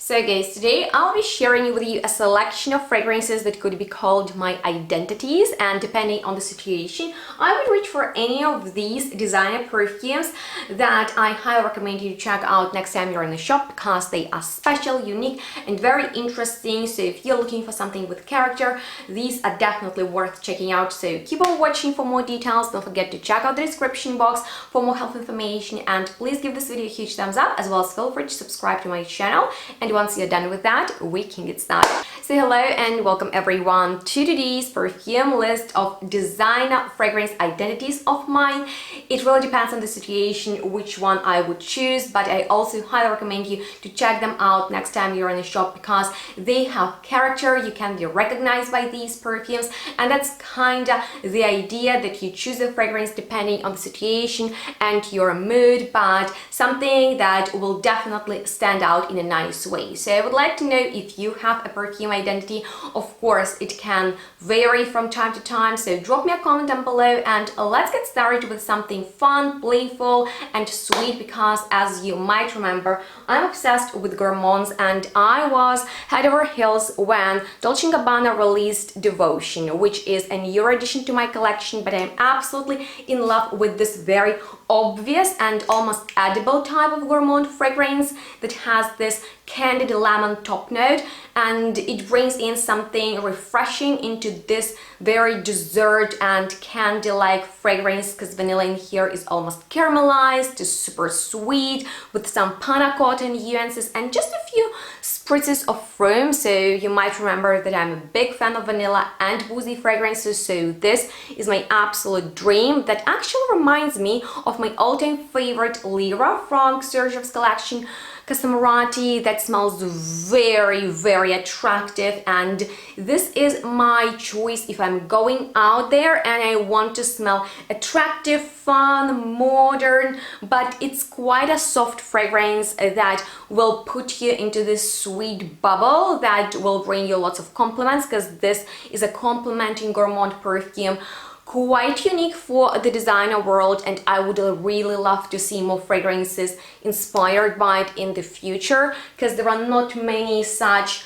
So guys, today I'll be sharing with you a selection of fragrances that could be called my identities, and depending on the situation, I would reach for any of these designer perfumes that I highly recommend you to check out next time you're in the shop because they are special, unique and very interesting. So if you're looking for something with character, these are definitely worth checking out. So keep on watching for more details. Don't forget to check out the description box for more health information, and please give this video a huge thumbs up, as well as feel free to subscribe to my channel. And once you're done with that, we can get started. So hello and welcome everyone to today's perfume list of designer fragrance identities of mine. It really depends on the situation which one I would choose, but I also highly recommend you to check them out next time you're in the shop because they have character. You can be recognized by these perfumes, and that's kinda the idea, that you choose a fragrance depending on the situation and your mood, but something that will definitely stand out in a nice way. So I would like to know if you have a perfume identity. Of course, it can vary from time to time, so drop me a comment down below and let's get started with something fun, playful and sweet, because as you might remember, I'm obsessed with Gourmands, and I was head over heels when Dolce & Gabbana released Devotion, which is a newer addition to my collection, but I'm absolutely in love with this very obvious and almost edible type of Gourmand fragrance that has this candied lemon top note, and it brings in something refreshing into this very dessert and candy-like fragrance, because vanilla in here is almost caramelized, is super sweet with some panna cotta nuances and just a few spritzes of room. So you might remember that I'm a big fan of vanilla and boozy fragrances, so this is my absolute dream. That actually reminds me of my all-time favorite Lira from Sergio's collection, Casamarati, that smells very, very attractive, and this is my choice if I'm going out there and I want to smell attractive, fun, modern, but it's quite a soft fragrance that will put you into this sweet bubble that will bring you lots of compliments, because this is a complimenting Gourmand perfume, quite unique for the designer world, and I would really love to see more fragrances inspired by it in the future, because there are not many such,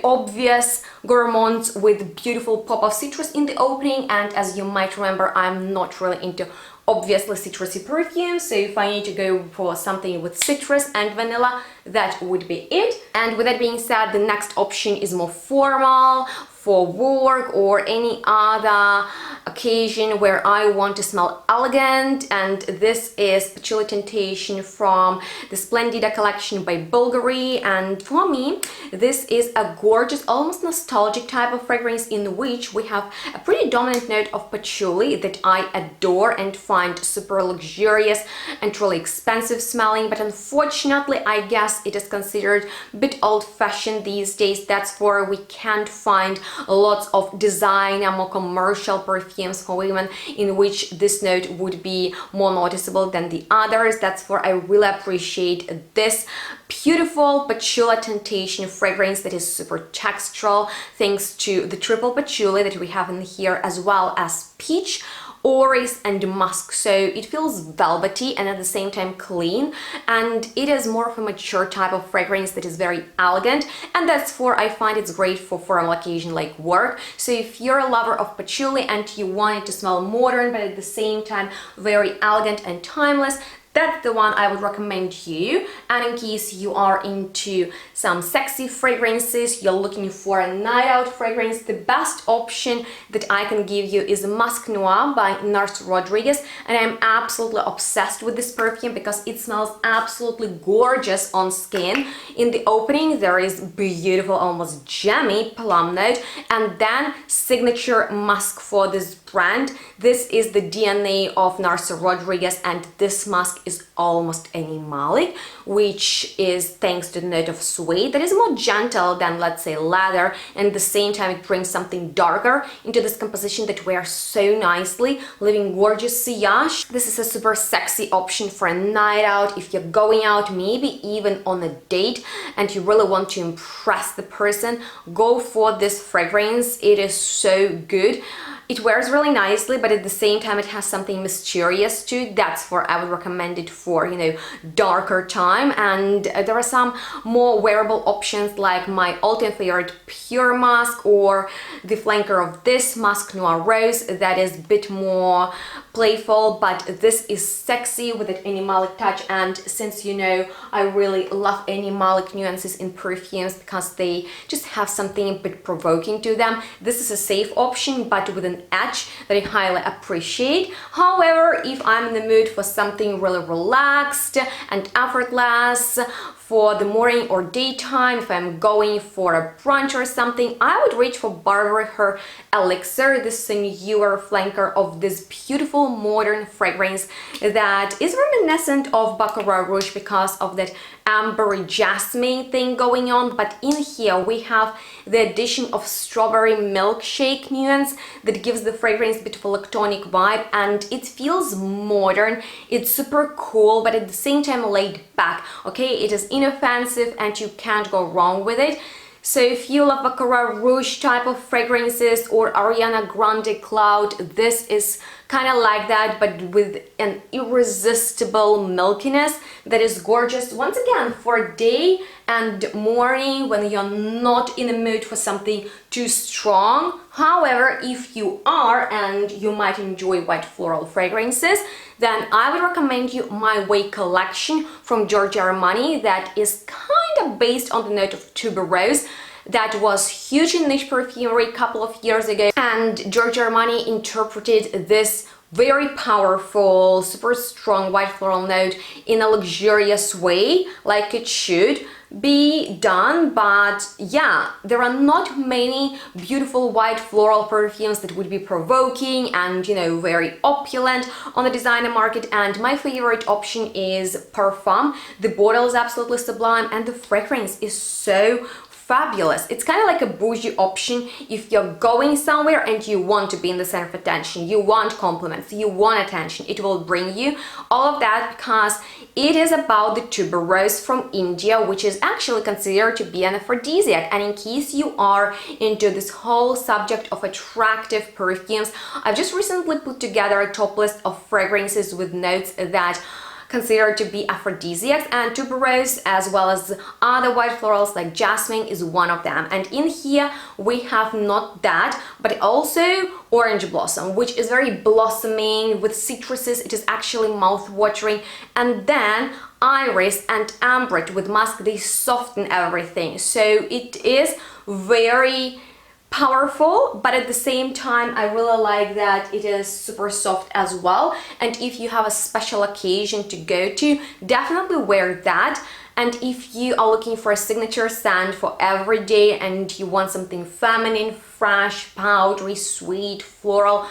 obvious Gourmands with beautiful pop of citrus in the opening. And as you might remember, I'm not really into obviously citrusy perfumes, so if I need to go for something with citrus and vanilla, that would be it. And with that being said, the next option is more formal, for work or any other occasion where I want to smell elegant, and this is Patchouli Temptation from the Splendida collection by Bulgari. And for me, this is a gorgeous, almost nostalgic type of fragrance in which we have a pretty dominant note of patchouli that I adore and find super luxurious and really expensive smelling, but unfortunately I guess it is considered a bit old-fashioned these days. That's why we can't find lots of designer, more commercial perfumes for women in which this note would be more noticeable than the others. That's why I really appreciate this beautiful Patchouli Temptation fragrance that is super textural, thanks to the triple patchouli that we have in here, as well as peach, orris and musk. So it feels velvety and at the same time clean, and it is more of a mature type of fragrance that is very elegant, and that's why I find it's great for formal occasion like work. So if you're a lover of patchouli and you want it to smell modern but at the same time very elegant and timeless, that's the one I would recommend you. And in case you are into some sexy fragrances, you're looking for a night out fragrance, the best option that I can give you is Musk Noir by Nars Rodriguez. And I'm absolutely obsessed with this perfume because it smells absolutely gorgeous on skin. In the opening, there is beautiful, almost jammy plum note, and then signature musk for this brand. This is the DNA of Nars Rodriguez, and this musk is almost animalic, which is thanks to the note of suede that is more gentle than, let's say, leather, and at the same time it brings something darker into this composition that wears so nicely, leaving gorgeous sillage. This is a super sexy option for a night out. If you're going out, maybe even on a date, and you really want to impress the person, go for this fragrance. It is so good. It wears really nicely, but at the same time it has something mysterious to it. That's where I would recommend it for, you know, darker time. And there are some more wearable options like my all-time favorite Pure Mask or the flanker of this Mask Noir Rose that is a bit more playful, but this is sexy with that animalic touch. And since you know I really love animalic nuances in perfumes because they just have something a bit provoking to them, this is a safe option but with an edge that I highly appreciate. However, if I'm in the mood for something really relaxed and effortless for the morning or daytime, if I'm going for a brunch or something, I would reach for Barbara Her Elixir. This is a newer flanker of this beautiful modern fragrance that is reminiscent of Baccarat Rouge because of that ambery jasmine thing going on, but in here we have the addition of strawberry milkshake nuance that gives the fragrance a bit of a lactonic vibe, and it feels modern. It's super cool but at the same time laid back. Okay, it is inoffensive and you can't go wrong with it. So if you love Baccarat Rouge type of fragrances or Ariana Grande Cloud, this is kind of like that, but with an irresistible milkiness that is gorgeous. Once again, for day and morning when you're not in the mood for something too strong. However, if you are and you might enjoy white floral fragrances, then I would recommend you My Way collection from Giorgio Armani that is kind of based on the note of tuberose that was huge in niche perfumery a couple of years ago, and Giorgio Armani interpreted this very powerful, super strong white floral note in a luxurious way, like it should be done. But yeah, there are not many beautiful white floral perfumes that would be provoking and, you know, very opulent on the designer market, and my favorite option is PARFUME. The bottle is absolutely sublime and the fragrance is so fabulous. It's kind of like a bougie option if you're going somewhere and you want to be in the center of attention, you want compliments, you want attention. It will bring you all of that because it is about the tuberose from India, which is actually considered to be an aphrodisiac. And in case you are into this whole subject of attractive perfumes, I've just recently put together a top list of fragrances with notes that considered to be aphrodisiacs, and tuberose as well as other white florals like jasmine is one of them. And in here we have not that, but also orange blossom, which is very blossoming with citruses. It is actually mouth-watering. And then iris and ambrette with musk, they soften everything. So it is very powerful, but at the same time I really like that it is super soft as well. And if you have a special occasion to go to, definitely wear that. And if you are looking for a signature scent for every day and you want something feminine, fresh, powdery, sweet, floral,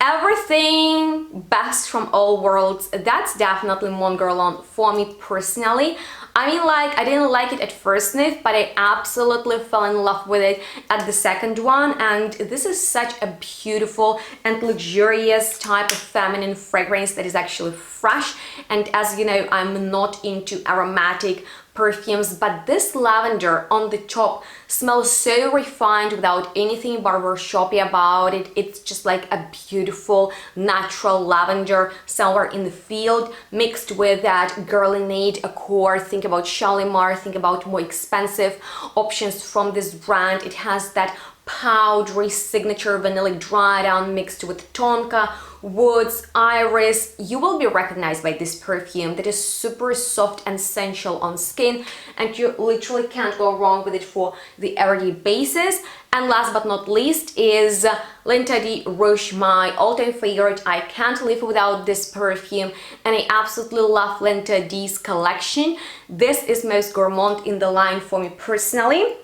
everything best from all worlds, that's definitely Mon Guerlain for me personally. I mean, like, I didn't like it at first sniff, but I absolutely fell in love with it at the second one. And this is such a beautiful and luxurious type of feminine fragrance that is actually fresh. And as you know, I'm not into aromatic perfumes, but this lavender on the top smells so refined without anything barbershoppy about it. It's just like a beautiful natural lavender somewhere in the field mixed with that Guerlainade Accord. Think about Shalimar, think about more expensive options from this brand. It has that powdery signature vanilla dry down mixed with tonka, woods, iris. You will be recognized by this perfume that is super soft and sensual on skin, and you literally can't go wrong with it for the everyday basis. And last but not least is L'Interdit Rouge, my all-time favorite. I can't live without this perfume, and I absolutely love L'Interdit's collection. This is most gourmand in the line for me personally.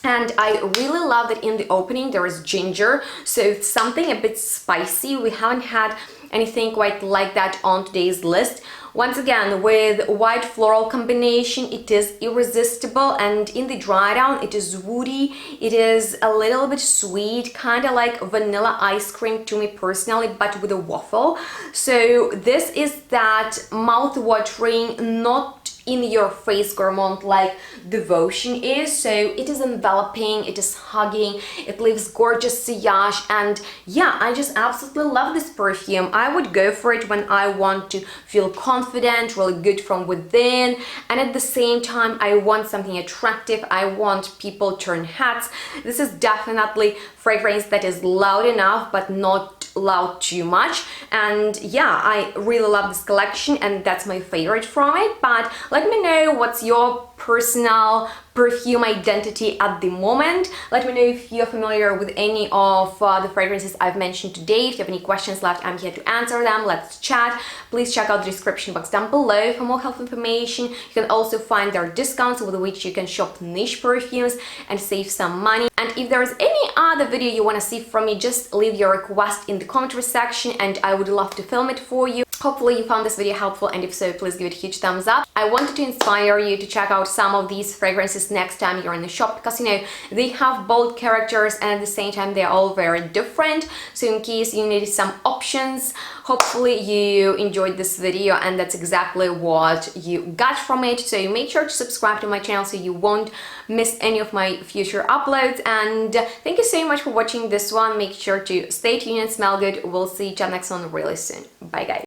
And I really love that in the opening there is ginger, so it's something a bit spicy. We haven't had anything quite like that on today's list. Once again, with white floral combination, it is irresistible, and in the dry down it is woody, it is a little bit sweet, kind of like vanilla ice cream to me personally, but with a waffle. So this is that mouth-watering, not in your face gourmand like devotion is. So it is enveloping, it is hugging, it leaves gorgeous sillage, and yeah, I just absolutely love this perfume. I would go for it when I want to feel confident, really good from within, and at the same time I want something attractive. I want people turn heads. This is definitely fragrance that is loud enough but not loud too much, and yeah, I really love this collection and that's my favorite from it. But let me know what's your personal perfume identity at the moment. Let me know if you're familiar with any of the fragrances I've mentioned today. If you have any questions left, I'm here to answer them. Let's chat. Please check out the description box down below for more helpful information. You can also find their discounts with which you can shop niche perfumes and save some money. And if there's any other video you want to see from me, just leave your request in the commentary section and I would love to film it for you. Hopefully you found this video helpful, and if so, please give it a huge thumbs up. I wanted to inspire you to check out some of these fragrances next time you're in the shop, because you know they have bold characters and at the same time they're all very different. So in case you needed some options, hopefully you enjoyed this video and that's exactly what you got from it. So make sure to subscribe to my channel so you won't miss any of my future uploads. And thank you so much for watching this one. Make sure to stay tuned and smell good. We'll see each other next one really soon. Bye guys.